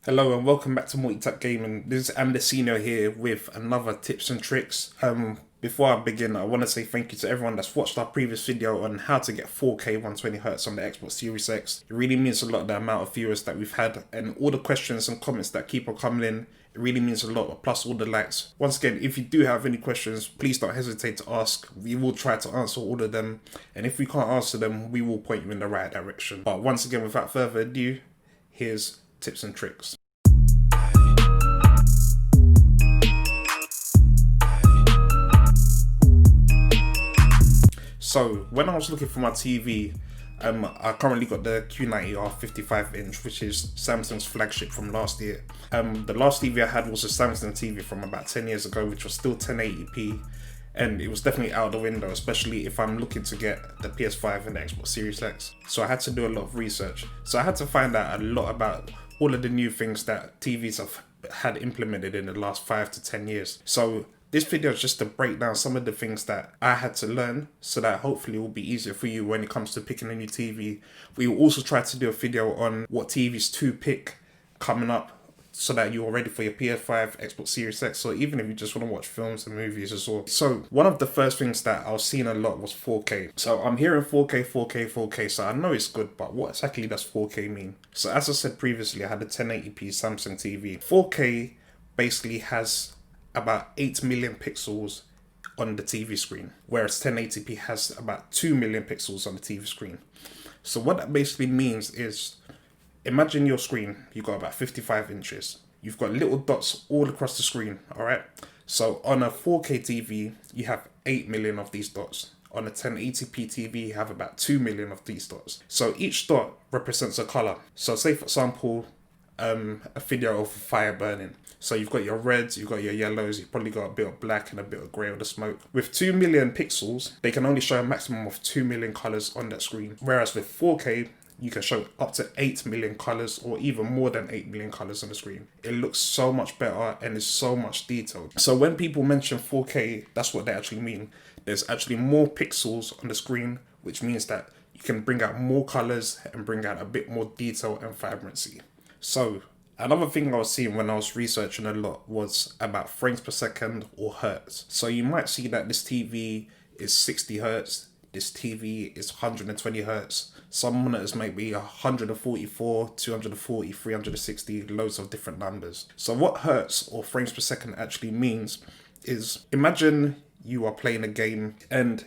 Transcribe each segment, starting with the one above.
Hello and welcome back to Multi-Tap Gaming. This is Andesino here with another tips and tricks. Before I begin, I want to say thank you to everyone that's watched our previous video on how to get 4K 120 Hertz on the Xbox Series X. It really means a lot, the amount of viewers that we've had and all the questions and comments that keep on coming in. It really means a lot, plus all the likes. Once again, if you do have any questions, please don't hesitate to ask. We will try to answer all of them, and if we can't answer them, we will point you in the right direction. But once again, without further ado, here's tips and tricks. So when I was looking for my TV, I currently got the Q90R 55-inch, which is Samsung's flagship from last year. The last TV I had was a Samsung TV from about 10 years ago, which was still 1080p, and it was definitely out of the window, especially if I'm looking to get the PS5 and the Xbox Series X. So I had to do a lot of research. So I had to find out a lot about all of the new things that TVs have had implemented in the last 5 to 10 years. So this video is just to break down some of the things that I had to learn so that hopefully it will be easier for you when it comes to picking a new TV. We will also try to do a video on what TVs to pick coming up so that you're ready for your PS5, Xbox Series X, or even if you just want to watch films and movies as well. So one of the first things that I was seeing a lot was 4K. So I'm hearing 4K, 4K, 4K, so I know it's good, but what exactly does 4K mean? So as I said previously, I had a 1080p Samsung TV. 4K basically has about 8 million pixels on the TV screen, whereas 1080p has about 2 million pixels on the TV screen. So what that basically means is, imagine your screen, you've got about 55 inches. You've got little dots all across the screen, alright? So on a 4K TV, you have 8 million of these dots. On a 1080p TV, you have about 2 million of these dots. So each dot represents a color. So say for example, a video of fire burning. So you've got your reds, you've got your yellows, you've probably got a bit of black and a bit of grey of the smoke. With 2 million pixels, they can only show a maximum of 2 million colours on that screen. Whereas with 4K, you can show up to 8 million colours or even more than 8 million colours on the screen. It looks so much better and is so much detailed. So when people mention 4K, that's what they actually mean. There's actually more pixels on the screen, which means that you can bring out more colours and bring out a bit more detail and vibrancy. So another thing I was seeing when I was researching a lot was about frames per second or hertz. So you might see that this TV is 60 hertz, this TV is 120 hertz. Some monitors might be 144, 240, 360, loads of different numbers. So what hertz or frames per second actually means is, imagine you are playing a game and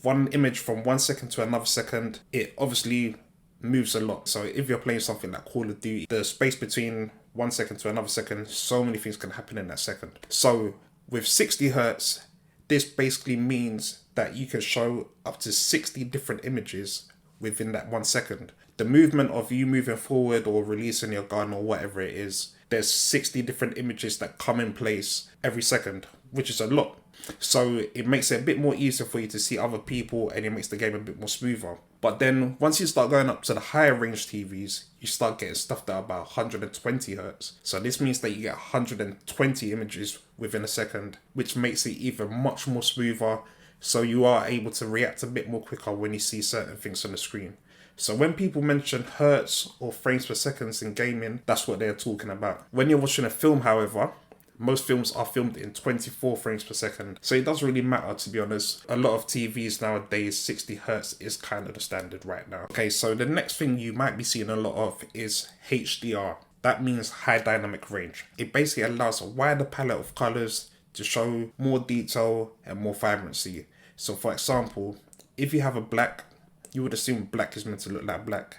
one image from 1 second to another second, it obviously moves a lot. So if you're playing something like Call of Duty, the space between 1 second to another second, so many things can happen in that second. So with 60 hertz, this basically means that you can show up to 60 different images within that 1 second. The movement of you moving forward or releasing your gun or whatever it is, there's 60 different images that come in place every second, which is a lot. So it makes it a bit more easier for you to see other people and it makes the game a bit more smoother. But then once you start going up to the higher range TVs, you start getting stuff that are about 120 hertz. So this means that you get 120 images within a second, which makes it even much more smoother. So you are able to react a bit more quicker when you see certain things on the screen. So when people mention hertz or frames per second in gaming, that's what they're talking about. When you're watching a film, however, most films are filmed in 24 frames per second. So it doesn't really matter, to be honest. A lot of TVs nowadays, 60 hertz is kind of the standard right now. Okay, so the next thing you might be seeing a lot of is HDR. That means high dynamic range. It basically allows a wider palette of colors to show more detail and more vibrancy. So for example, if you have a black, you would assume black is meant to look like black.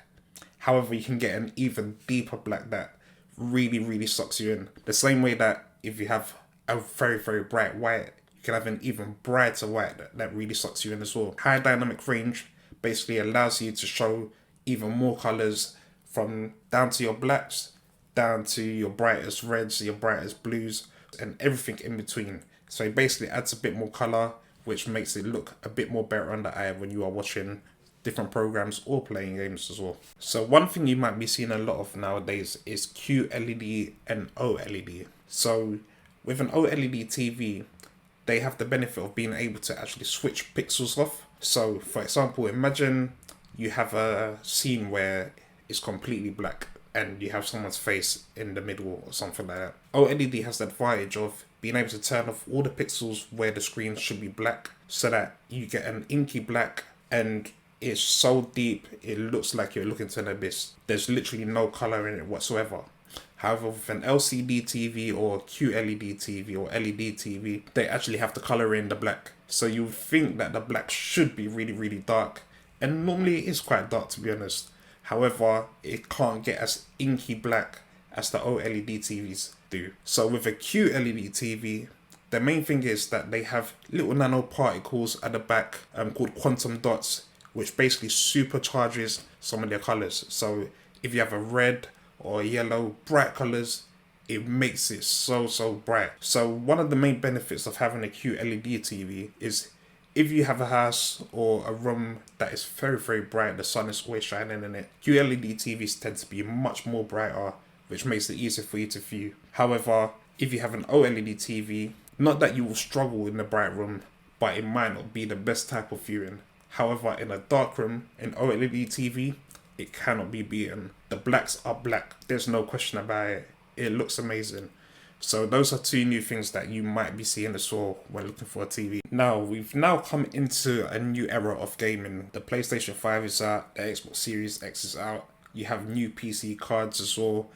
However, you can get an even deeper black that really sucks you in. The same way that if you have a very bright white, you can have an even brighter white that really sucks you in as well. High dynamic range basically allows you to show even more colors, from down to your blacks, down to your brightest reds, your brightest blues, and everything in between. So it basically adds a bit more color, which makes it look a bit more better on the eye when you are watching different programs or playing games as well. So one thing you might be seeing a lot of nowadays is QLED and OLED. So with an OLED TV, they have the benefit of being able to actually switch pixels off. So for example, imagine you have a scene where it's completely black. and you have someone's face in the middle or something like that. OLED has the advantage of being able to turn off all the pixels where the screen should be black, so that you get an inky black, and it's so deep it looks like you're looking to an abyss. There's literally no color in it whatsoever. However, with an LCD TV or QLED TV or LED TV, they actually have to color in the black. So you would think that the black should be really, really dark. And normally it is quite dark, to be honest. However, it can't get as inky black as the OLED TVs do. So with a QLED TV, the main thing is that they have little nanoparticles at the back called quantum dots, which basically supercharges some of their colors. So if you have a red or yellow, bright colors, it makes it so bright. So one of the main benefits of having a QLED TV is if you have a house or a room that is very bright, the sun is always shining in it, QLED TVs tend to be much more brighter, which makes it easier for you to view. However, if you have an OLED TV, not that you will struggle in the bright room, but it might not be the best type of viewing. However, in a dark room, an OLED TV, it cannot be beaten. The blacks are black. There's no question about it. It looks amazing. So those are two new things that you might be seeing as well when looking for a TV. Now, we've now come into a new era of gaming. The PlayStation 5 is out, the Xbox Series X is out. You have new PC cards as well.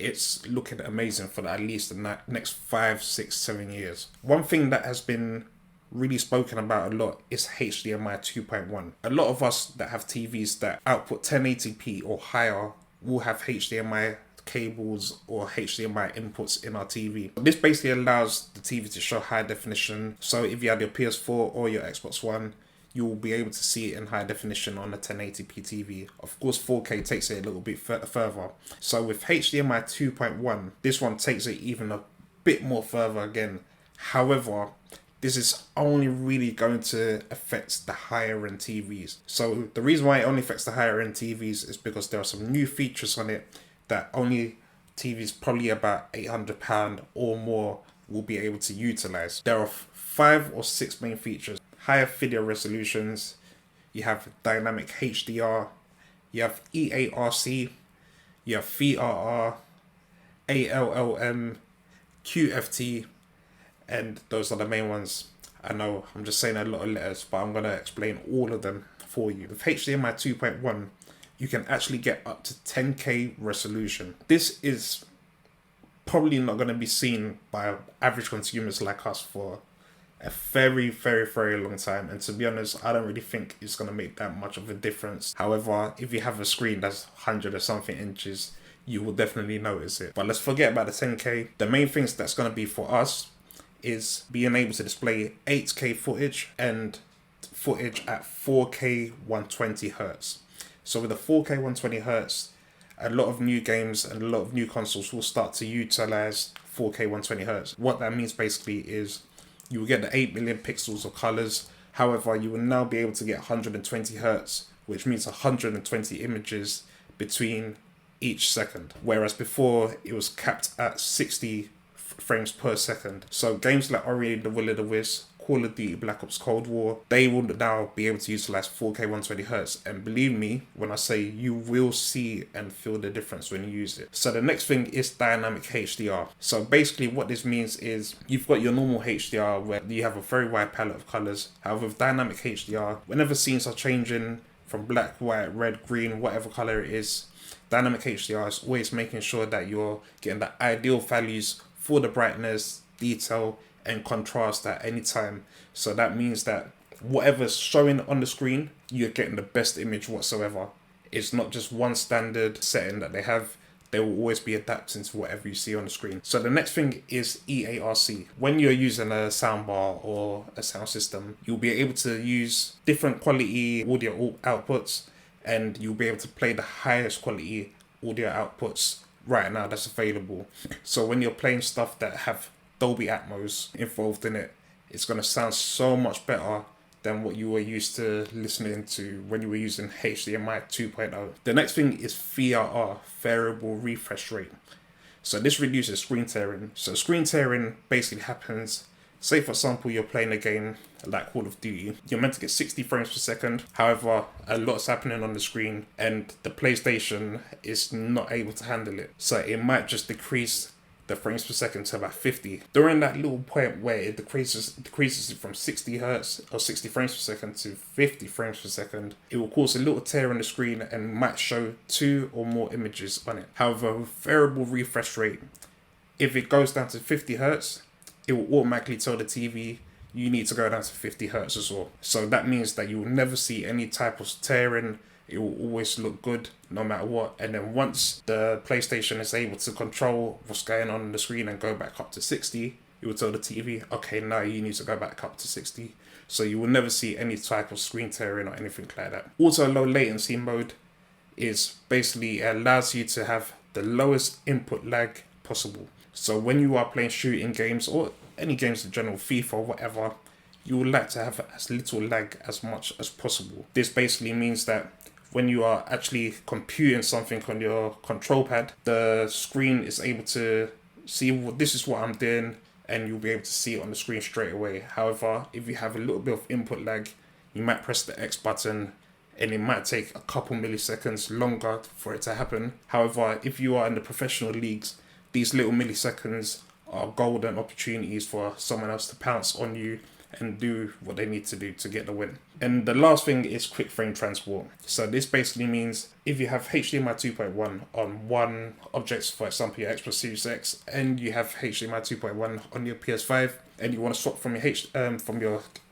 It's looking amazing for at least the next 5, 6, 7 years. One thing that has been really spoken about a lot is HDMI 2.1. A lot of us that have TVs that output 1080p or higher will have HDMI cables or HDMI inputs in our TV. This basically allows the TV to show high definition. So if you have your PS4 or your Xbox One, you will be able to see it in high definition on a 1080p TV. Of course, 4K takes it a little bit further. So with HDMI 2.1, this one takes it even a bit more further again. However, this is only really going to affect the higher end TVs. So the reason why it only affects the higher end TVs is because there are some new features on it that only TVs probably about £800 or more will be able to utilize. There are 5 or 6 main features. Higher video resolutions, you have dynamic HDR, you have EARC, you have VRR, ALLM, QFT, and those are the main ones. I know I'm just saying a lot of letters, but I'm going to explain all of them for you. With HDMI 2.1, you can actually get up to 10K resolution. This is probably not going to be seen by average consumers like us for a very long time, and to be honest, I don't really think it's going to make that much of a difference. However, if you have a screen that's 100 or something inches, you will definitely notice it. But let's forget about the 10K. The main things that's going to be for us is being able to display 8K footage and footage at 4K 120 Hertz. So with the 4K 120 Hertz, a lot of new games and a lot of new consoles will start to utilize 4K 120 Hertz. What that means basically is you will get the 8 million pixels of colors. However, you will now be able to get 120 Hertz, which means 120 images between each second. Whereas before, it was capped at 60 frames per second. So games like Ori and the Will of the Wisps, Call of Duty Black Ops Cold War, they will now be able to utilize 4K 120 Hertz. And believe me when I say you will see and feel the difference when you use it. So the next thing is dynamic HDR. So basically what this means is you've got your normal HDR where you have a very wide palette of colors. However, with dynamic HDR, whenever scenes are changing from black, white, red, green, whatever color it is, dynamic HDR is always making sure that you're getting the ideal values for the brightness, detail, and contrast at any time. So that means that whatever's showing on the screen, you're getting the best image whatsoever. It's not just one standard setting that they have. They will always be adapting to whatever you see on the screen. So the next thing is EARC. When you're using a soundbar or a sound system, you'll be able to use different quality audio outputs, and you'll be able to play the highest quality audio outputs right now that's available. So when you're playing stuff that have Dolby Atmos involved in it, it's going to sound so much better than what you were used to listening to when you were using HDMI 2.0. The next thing is VRR, variable refresh rate. So this reduces screen tearing. So screen tearing basically happens Say for example, you're playing a game like Call of Duty, you're meant to get 60 frames per second. However, a lot's happening on the screen and the PlayStation is not able to handle it. So it might just decrease the frames per second to about 50. During that little point where it decreases it from 60 hertz or 60 frames per second to 50 frames per second, it will cause a little tear on the screen and might show 2 or more images on it. However, with variable refresh rate, if it goes down to 50 hertz, it will automatically tell the TV you need to go down to 50 hertz as well. So that means that you will never see any type of tearing. It will always look good no matter what. And then once the PlayStation is able to control what's going on the screen and go back up to 60, it will tell the TV, okay, now you need to go back up to 60. So you will never see any type of screen tearing or anything like that. Also, low latency mode is basically allows you to have the lowest input lag possible. So when you are playing shooting games or any games in general, FIFA or whatever, you would like to have as little lag as much as possible. This basically means that when you are actually computing something on your control pad, the screen is able to see, well, this is what I'm doing, and you'll be able to see it on the screen straight away. However, if you have a little bit of input lag, you might press the X button and it might take a couple milliseconds longer for it to happen. However, if you are in the professional leagues, these little milliseconds are golden opportunities for someone else to pounce on you and do what they need to do to get the win. And the last thing is quick frame transport. So this basically means if you have HDMI 2.1 on one object, for example your Xbox Series X, and you have HDMI 2.1 on your PS5, and you want to swap from your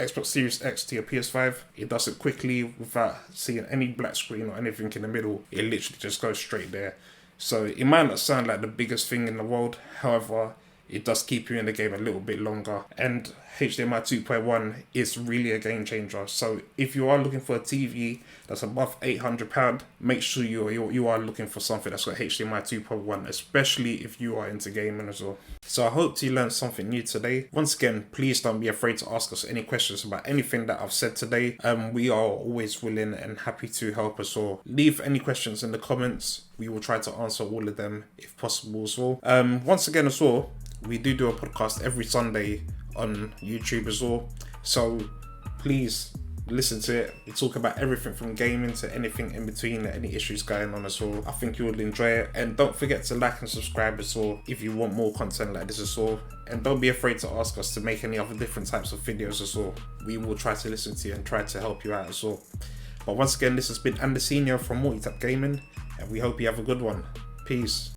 Xbox Series X to your PS5, it does it quickly without seeing any black screen or anything in the middle. It literally just goes straight there. So it might not sound like the biggest thing in the world, however, it does keep you in the game a little bit longer. And HDMI 2.1 is really a game changer. So if you are looking for a TV that's above £800, make sure you are looking for something that's got HDMI 2.1, especially if you are into gaming as well. So I hope you learned something new today. Once again, please don't be afraid to ask us any questions about anything that I've said today. We are always willing and happy to help us all. Leave any questions in the comments. We will try to answer all of them if possible as well. Once again as well, we do a podcast every Sunday on YouTube as well. So please listen to it. We talk about everything from gaming to anything in between, any issues going on as well. I think you will enjoy it. And don't forget to like and subscribe as well if you want more content like this as well. And don't be afraid to ask us to make any other different types of videos as well. We will try to listen to you and try to help you out as well. But once again, this has been Andersinho from Multitap Gaming, and we hope you have a good one. Peace.